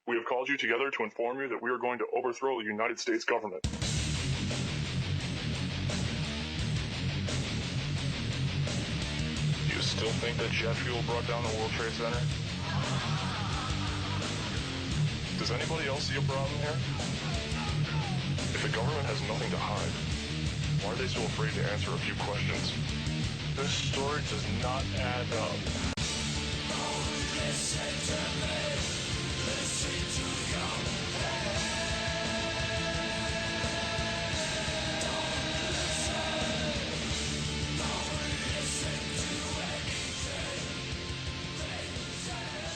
We have called you together to inform you that we are going to overthrow the United States government. Do you still think that jet fuel brought down the World Trade Center? Does anybody else see a problem here? If the government has nothing to hide, why are they so afraid to answer a few questions? This story does not add up. Listen to me, listen to your head. Don't listen to anything they say.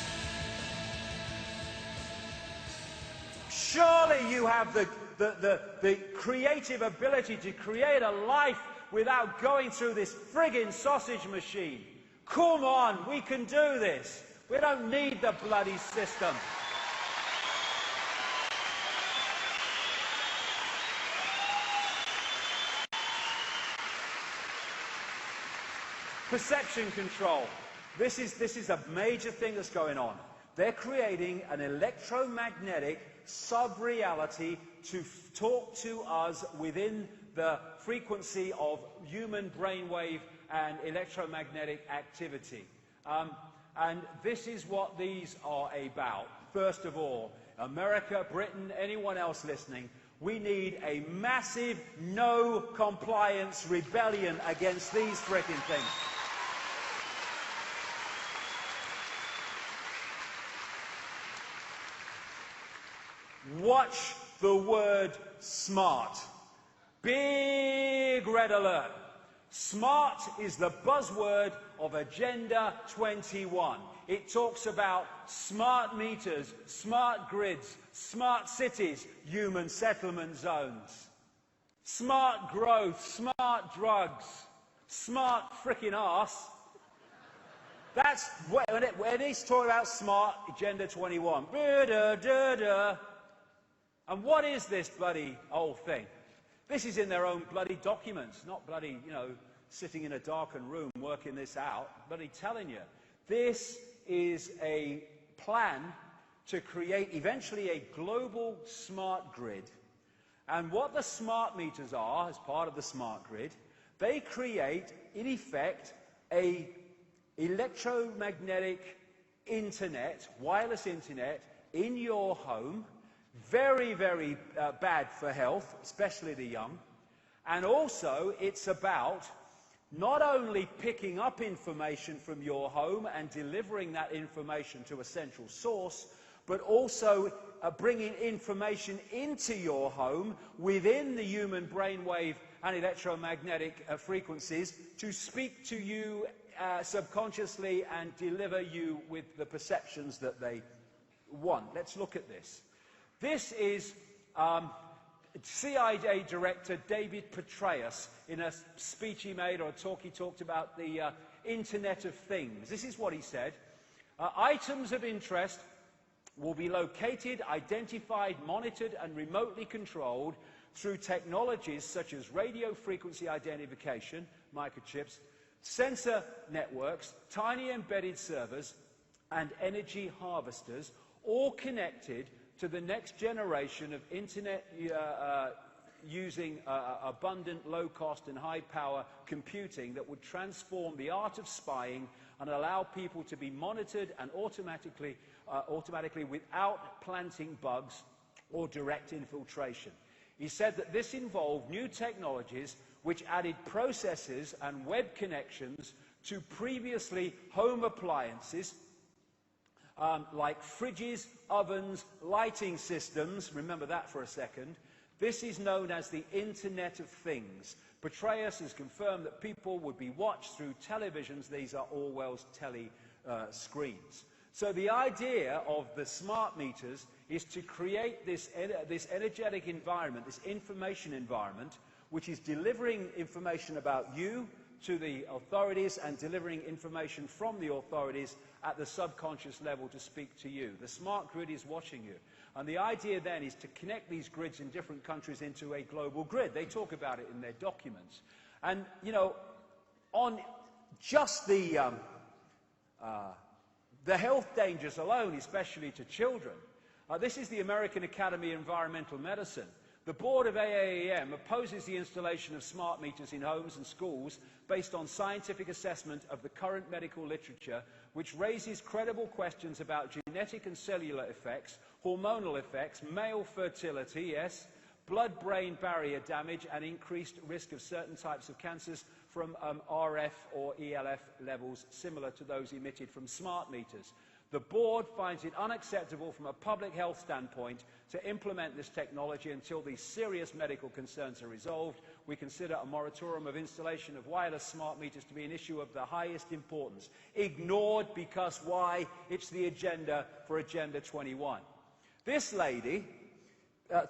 Surely you have the creative ability to create a life without going through this friggin' sausage machine. Come on, we can do this. We don't need the bloody system. Perception control. This is a major thing that's going on. They're creating an electromagnetic sub-reality to talk to us within the frequency of human brainwave and electromagnetic activity. And this is what these are about. First of all, America, Britain, anyone else listening, we need a massive no-compliance rebellion against these frickin' things. Watch the word smart. Big red alert. Smart is the buzzword of Agenda 21. It talks about smart meters, smart grids, smart cities, human settlement zones, smart growth, smart drugs, smart frickin' arse. That's when he's talking about smart, Agenda 21. And what is this bloody old thing? This is in their own bloody documents, not bloody, sitting in a darkened room working this out, bloody telling you. This is a plan to create eventually a global smart grid. And what the smart meters are, as part of the smart grid, they create, in effect, a electromagnetic internet, wireless internet, in your home. Very, very bad for health, especially the young. And also, it's about not only picking up information from your home and delivering that information to a central source, but also bringing information into your home within the human brainwave and electromagnetic frequencies to speak to you subconsciously and deliver you with the perceptions that they want. Let's look at this. This is CIA Director David Petraeus in a speech he made or a talk he talked about the Internet of Things. This is what he said. Items of interest will be located, identified, monitored and remotely controlled through technologies such as radio frequency identification, microchips, sensor networks, tiny embedded servers and energy harvesters, all connected to the next generation of internet using abundant, low-cost and high-power computing that would transform the art of spying and allow people to be monitored and automatically without planting bugs or direct infiltration. He said that this involved new technologies which added processors and web connections to previously home appliances like fridges, ovens, lighting systems. Remember that for a second. This is known as the Internet of Things. Petraeus has confirmed that people would be watched through televisions. These are Orwell's screens. So the idea of the smart meters is to create this energetic environment, this information environment, which is delivering information about you to the authorities and delivering information from the authorities at the subconscious level to speak to you. The smart grid is watching you. And the idea then is to connect these grids in different countries into a global grid. They talk about it in their documents. And, on just the health dangers alone, especially to children, This is the American Academy of Environmental Medicine. The board of AAEM opposes the installation of smart meters in homes and schools based on scientific assessment of the current medical literature, which raises credible questions about genetic and cellular effects, hormonal effects, male fertility, yes, blood-brain barrier damage, and increased risk of certain types of cancers from RF or ELF levels similar to those emitted from smart meters. The board finds it unacceptable from a public health standpoint to implement this technology until these serious medical concerns are resolved. We consider a moratorium of installation of wireless smart meters to be an issue of the highest importance. Ignored because why? It's the agenda for Agenda 21. This lady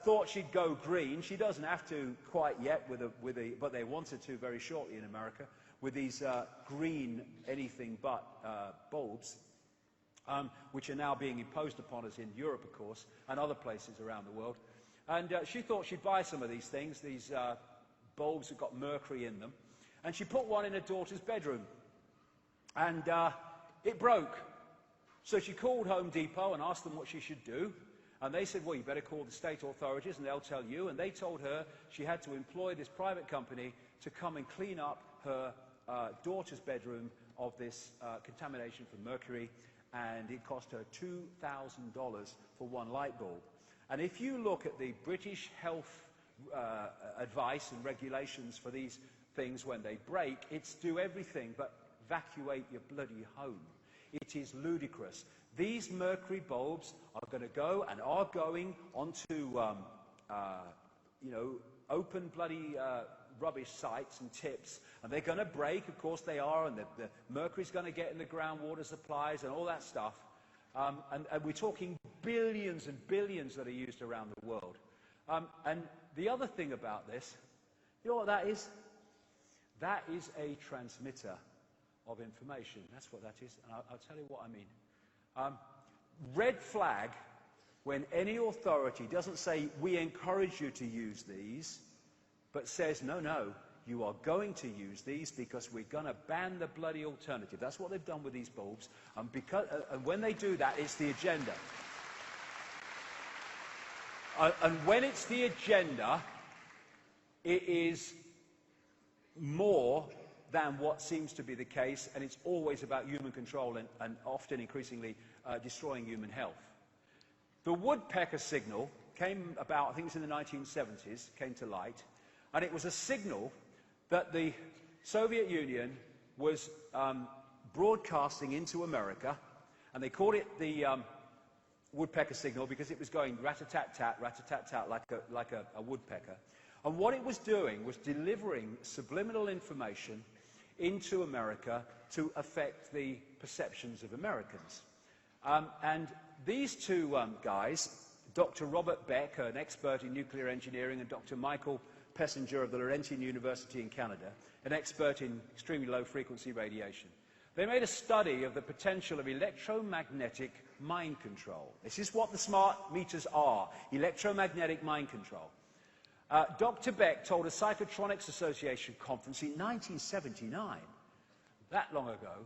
thought she'd go green. She doesn't have to quite yet, but they wanted to very shortly in America, with these green anything but bulbs. Which are now being imposed upon us in Europe, of course, and other places around the world. And she thought she'd buy some of these things, these bulbs that got mercury in them. And she put one in her daughter's bedroom. And it broke. So she called Home Depot and asked them what she should do. And they said, well, you better call the state authorities and they'll tell you. And they told her she had to employ this private company to come and clean up her daughter's bedroom of this contamination from mercury. And it cost her $2,000 for one light bulb. And if you look at the British health advice and regulations for these things when they break, it's do everything but evacuate your bloody home. It is ludicrous. These mercury bulbs are going to go and are going onto, open bloody rubbish sites and tips, and they're going to break, of course they are, and the mercury's going to get in the groundwater supplies and all that stuff. And we're talking billions and billions that are used around the world. And the other thing about this, you know what that is? That is a transmitter of information. That's what that is, and I'll tell you what I mean. Red flag when any authority doesn't say, we encourage you to use these, but says, no, no, you are going to use these because we're going to ban the bloody alternative. That's what they've done with these bulbs. And when they do that, it's the agenda. And when it's the agenda, it is more than what seems to be the case, and it's always about human control and often increasingly destroying human health. The woodpecker signal came about, I think it was in the 1970s, came to light. And it was a signal that the Soviet Union was broadcasting into America, and they called it the woodpecker signal because it was going rat-a-tat-tat, rat-a-tat-tat, like a woodpecker. And what it was doing was delivering subliminal information into America to affect the perceptions of Americans. And these two guys, Dr. Robert Beck, an expert in nuclear engineering, and Dr. Michael Pessinger of the Laurentian University in Canada, an expert in extremely low-frequency radiation. They made a study of the potential of electromagnetic mind control. This is what the smart meters are, electromagnetic mind control. Dr. Beck told a Psychotronics Association conference in 1979, that long ago,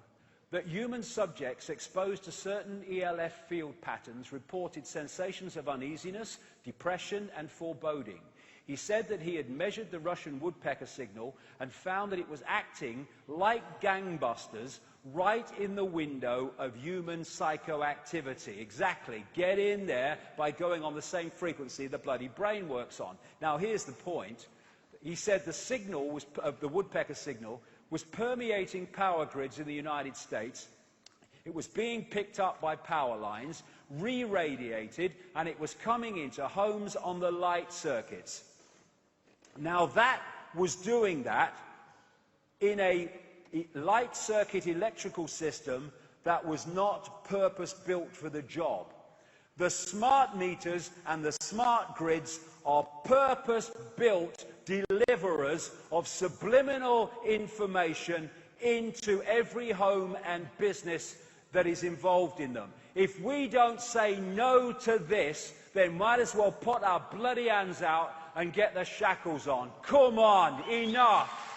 that human subjects exposed to certain ELF field patterns reported sensations of uneasiness, depression, and foreboding. He said that he had measured the Russian woodpecker signal and found that it was acting like gangbusters right in the window of human psychoactivity. Exactly. Get in there by going on the same frequency the bloody brain works on. Now, here's the point. He said the signal was, the woodpecker signal was permeating power grids in the United States. It was being picked up by power lines, re-radiated, and it was coming into homes on the light circuits. Now, that was doing that in a light circuit electrical system that was not purpose-built for the job. The smart meters and the smart grids are purpose-built deliverers of subliminal information into every home and business that is involved in them. If we don't say no to this, then might as well put our bloody hands out and get the shackles on. Come on, enough!